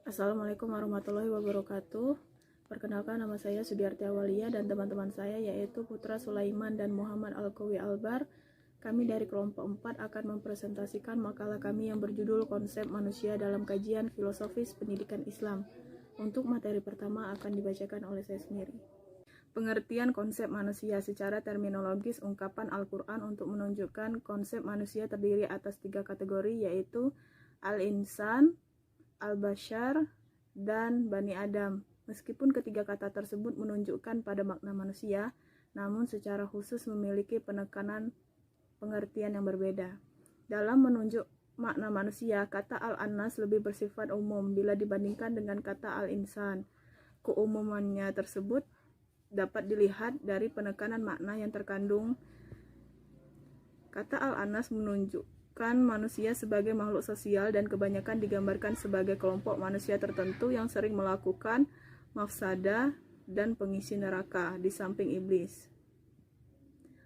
Assalamualaikum warahmatullahi wabarakatuh. Perkenalkan, nama saya Sudiarti Awalia dan teman-teman saya yaitu Putra Sulaiman dan Muhammad Alkawi Albar. Kami dari kelompok 4 akan mempresentasikan makalah kami yang berjudul Konsep Manusia dalam Kajian Filosofis Pendidikan Islam. Untuk materi pertama akan dibacakan oleh saya sendiri. Pengertian konsep manusia secara terminologis, ungkapan Al-Quran untuk menunjukkan konsep manusia terdiri atas 3 kategori yaitu Al-Insan, Al-Bashar, dan Bani Adam. Meskipun ketiga kata tersebut menunjukkan pada makna manusia, namun secara khusus memiliki penekanan pengertian yang berbeda. Dalam menunjuk makna manusia, kata Al-Annas lebih bersifat umum bila dibandingkan dengan kata Al-Insan. Keumumannya tersebut dapat dilihat dari penekanan makna yang terkandung. Kata Al-Annas menunjukkan manusia sebagai makhluk sosial dan kebanyakan digambarkan sebagai kelompok manusia tertentu yang sering melakukan mafsadah dan pengisi neraka di samping iblis.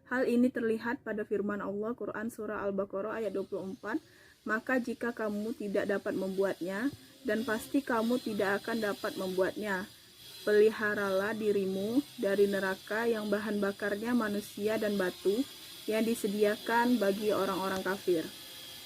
Hal ini terlihat pada firman Allah Quran Surah Al-Baqarah ayat 24, maka jika kamu tidak dapat membuatnya, dan pasti kamu tidak akan dapat membuatnya, peliharalah dirimu dari neraka yang bahan bakarnya manusia dan batu yang disediakan bagi orang-orang kafir.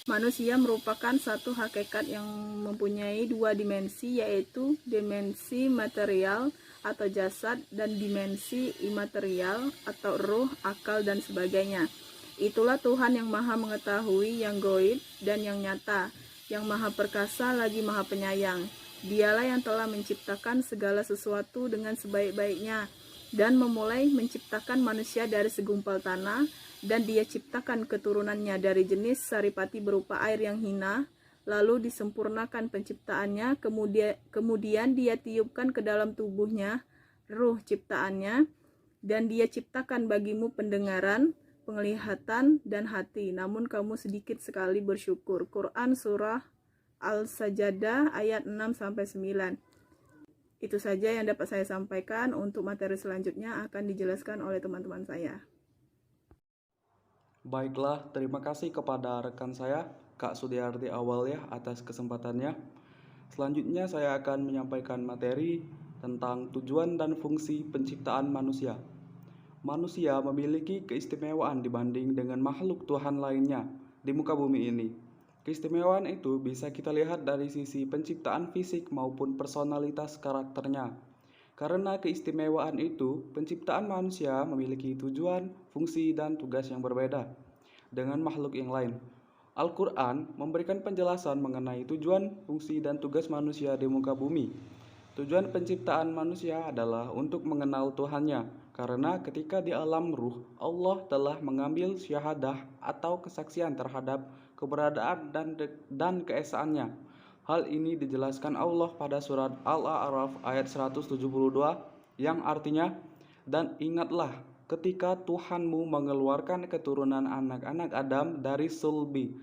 Manusia merupakan satu hakikat yang mempunyai 2 dimensi, yaitu dimensi material atau jasad dan dimensi imaterial atau ruh, akal, dan sebagainya. Itulah Tuhan yang maha mengetahui yang gaib dan yang nyata, yang maha perkasa lagi maha penyayang. Dialah yang telah menciptakan segala sesuatu dengan sebaik-baiknya dan memulai menciptakan manusia dari segumpal tanah, dan dia ciptakan keturunannya dari jenis saripati berupa air yang hina, lalu disempurnakan penciptaannya, kemudian dia tiupkan ke dalam tubuhnya ruh ciptaannya, dan dia ciptakan bagimu pendengaran, penglihatan, dan hati, namun kamu sedikit sekali bersyukur. Quran Surah Al-Sajdah ayat 6-9. Itu saja yang dapat saya sampaikan. Untuk materi selanjutnya akan dijelaskan oleh teman-teman saya. Baiklah, terima kasih kepada rekan saya, Kak Sudiarti Awalia, atas kesempatannya. Selanjutnya saya akan menyampaikan materi tentang tujuan dan fungsi penciptaan manusia. Manusia memiliki keistimewaan dibanding dengan makhluk Tuhan lainnya di muka bumi ini. Keistimewaan itu bisa kita lihat dari sisi penciptaan fisik maupun personalitas karakternya. Karena keistimewaan itu, penciptaan manusia memiliki tujuan, fungsi, dan tugas yang berbeda dengan makhluk yang lain. Al-Quran memberikan penjelasan mengenai tujuan, fungsi, dan tugas manusia di muka bumi. Tujuan penciptaan manusia adalah untuk mengenal Tuhannya, karena ketika di alam ruh, Allah telah mengambil syahadah atau kesaksian terhadap keberadaan dan keesaannya. Hal ini dijelaskan Allah pada surat Al-A'raf ayat 172 yang artinya, dan ingatlah ketika Tuhanmu mengeluarkan keturunan anak-anak Adam dari sulbi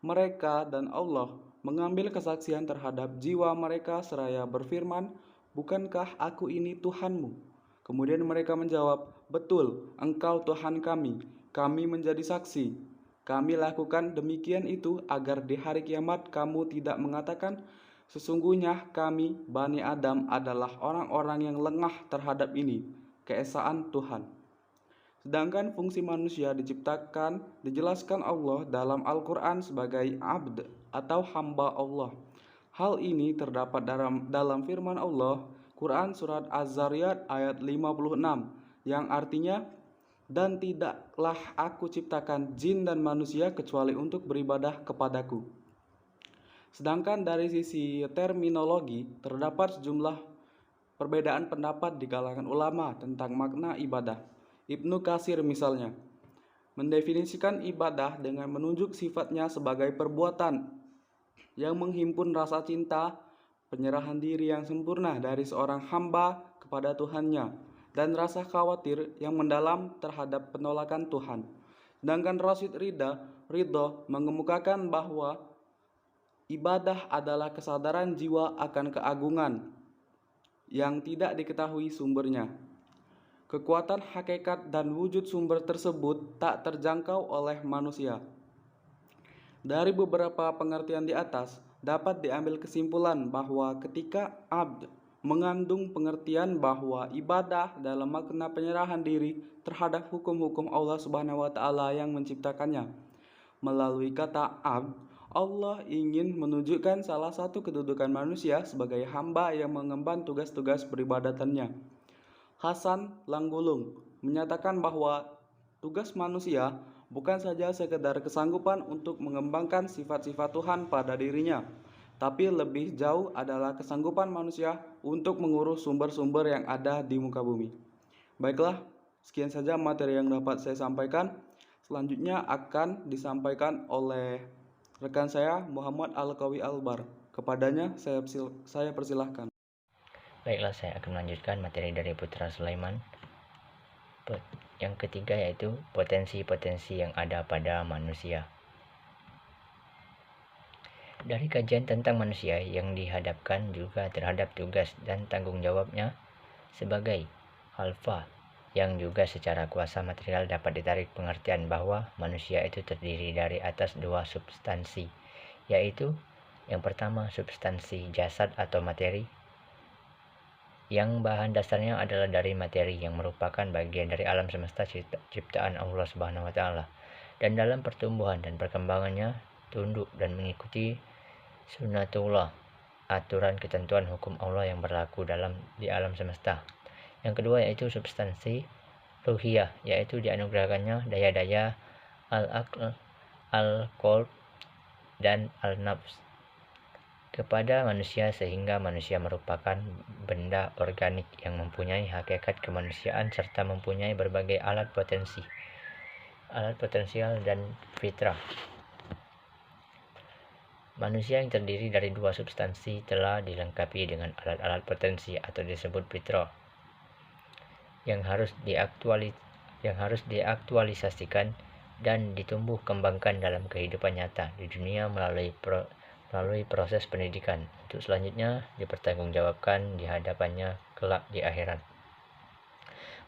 mereka, dan Allah mengambil kesaksian terhadap jiwa mereka seraya berfirman, bukankah aku ini Tuhanmu? Kemudian mereka menjawab, betul, engkau Tuhan kami menjadi saksi. Kami lakukan demikian itu agar di hari kiamat kamu tidak mengatakan, sesungguhnya kami, Bani Adam, adalah orang-orang yang lengah terhadap ini, keesaan Tuhan. Sedangkan fungsi manusia dijelaskan Allah dalam Al-Quran sebagai abd atau hamba Allah. Hal ini terdapat dalam firman Allah, Quran Surat Az-Zariyat ayat 56, yang artinya, dan tidaklah aku ciptakan jin dan manusia kecuali untuk beribadah kepadaku. Sedangkan dari sisi terminologi, terdapat sejumlah perbedaan pendapat di kalangan ulama tentang makna ibadah. Ibnu Katsir misalnya mendefinisikan ibadah dengan menunjuk sifatnya sebagai perbuatan yang menghimpun rasa cinta, penyerahan diri yang sempurna dari seorang hamba kepada Tuhannya, dan rasa khawatir yang mendalam terhadap penolakan Tuhan. Sedangkan Rasyid Ridho mengemukakan bahwa ibadah adalah kesadaran jiwa akan keagungan yang tidak diketahui sumbernya. Kekuatan hakikat dan wujud sumber tersebut tak terjangkau oleh manusia. Dari beberapa pengertian di atas, dapat diambil kesimpulan bahwa ketika abd mengandung pengertian bahwa ibadah dalam makna penyerahan diri terhadap hukum-hukum Allah Subhanahu wa taala yang menciptakannya. Melalui kata abd, Allah ingin menunjukkan salah satu kedudukan manusia sebagai hamba yang mengemban tugas-tugas peribadatannya. Hasan Langgulung menyatakan bahwa tugas manusia bukan saja sekedar kesanggupan untuk mengembangkan sifat-sifat Tuhan pada dirinya, tapi lebih jauh adalah kesanggupan manusia untuk mengurus sumber-sumber yang ada di muka bumi. Baiklah, sekian saja materi yang dapat saya sampaikan. Selanjutnya akan disampaikan oleh rekan saya Muhammad Al-Qawi Albar. Kepadanya saya persilahkan. Baiklah, saya akan melanjutkan materi dari Putra Sulaiman. Yang ketiga yaitu potensi-potensi yang ada pada manusia. Dari kajian tentang manusia yang dihadapkan juga terhadap tugas dan tanggung jawabnya sebagai alfa, yang juga secara kuasa material dapat ditarik pengertian bahwa manusia itu terdiri dari atas dua substansi, yaitu yang pertama substansi jasad atau materi, yang bahan dasarnya adalah dari materi yang merupakan bagian dari alam semesta ciptaan Allah Subhanahu wa taala, dan dalam pertumbuhan dan perkembangannya tunduk dan mengikuti sunnatullah, aturan ketentuan hukum Allah yang berlaku di alam semesta. Yang kedua yaitu substansi ruhiyah, yaitu dianugerahkannya daya-daya al-aql, al-qalb, dan al-nafs kepada manusia, sehingga manusia merupakan benda organik yang mempunyai hakikat kemanusiaan serta mempunyai berbagai alat potensial dan fitrah. Manusia yang terdiri dari dua substansi telah dilengkapi dengan alat-alat potensi atau disebut fitrah yang harus diaktualisasikan dan ditumbuh kembangkan dalam kehidupan nyata di dunia melalui proses pendidikan, untuk selanjutnya dipertanggungjawabkan di hadapannya kelak di akhirat.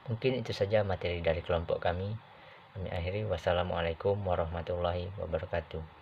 Mungkin itu saja materi dari kelompok kami. Kami akhiri. Wassalamualaikum warahmatullahi wabarakatuh.